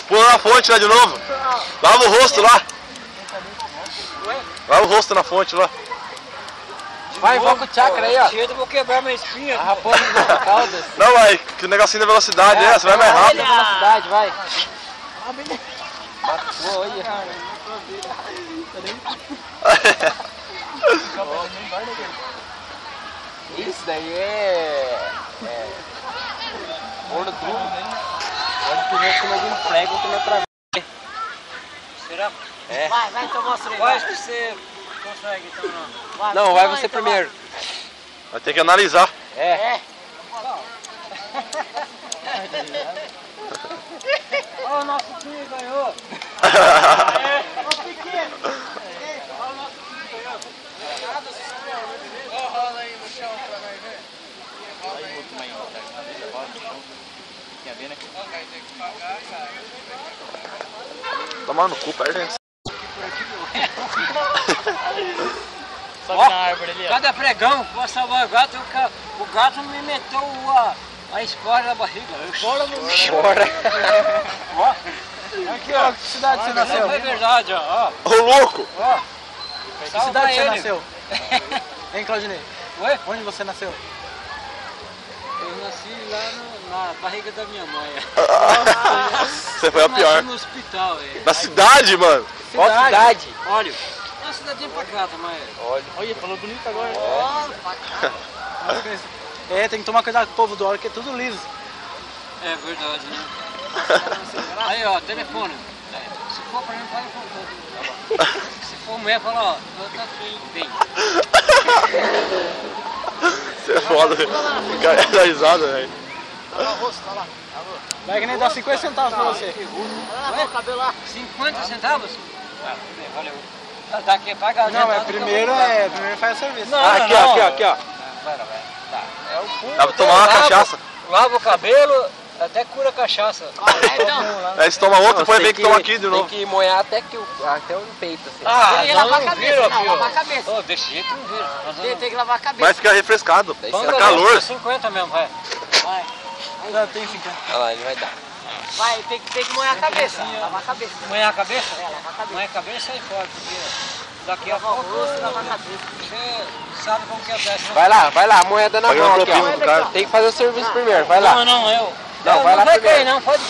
Pula na fonte lá de novo. Lava o rosto lá. Lava o rosto na fonte lá. Vai, invoca o chakra aí, ó. Eu vou quebrar minha espinha. A raposa do caldas. Não, vai, que o negocinho da velocidade, você vai mais rápido. Velocidade, vai. Olha. Isso daí é ouro duro. Pode pisar em cima de um prego que não atravessa. Será? É. Vai, então mostra aí. Quais que você consegue, então não? Não, vai você primeiro. Vai ter que analisar. É. Olha o nosso time ganhou. Rola aí no chão pra nós ver. Vai ter que pagar, cara. Tomar no cu, perde. Sobe na árvore ali, ó. Cada pregão, vou salvar o gato me meteu a espora na barriga. Chora. Ó. Aqui, ó. Que cidade você nasceu? É verdade, ó. Ô, louco! Ó. Que cidade você nasceu? Hein, Claudinei? Oi? Onde você nasceu? Eu nasci lá na barriga da minha mãe. Você foi a Eu nasci pior. no hospital, Na cidade, mano. Qual cidade? Olha, é uma cidadinha pacata, mas... Olha, falou bonito agora. É, tem que tomar cuidado com o povo do óleo, que é tudo liso. É verdade, né? Aí, ó, telefone. Se for pra mim, fala com o Se for mulher, fala, ó, tá tudo bem. Você é foda, velho. Fica da risada, velho. Tá lá o rosto, tá lá. Vai que nem dá 50 centavos pra você. Vai lá, o cabelo lá. 50 centavos? Ah, tudo bem, valeu. Daqui é pagar. Não, mas primeiro faz o serviço. Não, aqui, não. ó, aqui, ó. Vai. Tá. É o fundo. Dá pra tomar uma cachaça. Lava o cabelo, até cura a cachaça. Então. Aí você toma outra, depois Tem vem que toma aqui de novo. Tem que molhar até o peito, assim. Ah, Tem que não, lavar a não cabeça, vira, não, filho. lavar a cabeça. Ô, desse jeito não vira. Tem que lavar a cabeça. Vai ficar refrescado. Daí Tá você calor. 50 mesmo, vai. Vai. Não, tem 50. Olha lá, ele vai dar. Vai, tem que molhar a cabeça. Lavar a cabeça. Amanhã a cabeça? É, lavar a cabeça. Amanhã a cabeça sai fora, porque daqui a Lavar o pouco rosto e lavar a cabeça. você sabe como que é dessa. Vai lá, a moeda na Pagando mão aqui, propina ó. do cara. Tem que fazer o serviço primeiro, vai lá. Não, eu. Não, vai lá vai primeiro. cair não, pode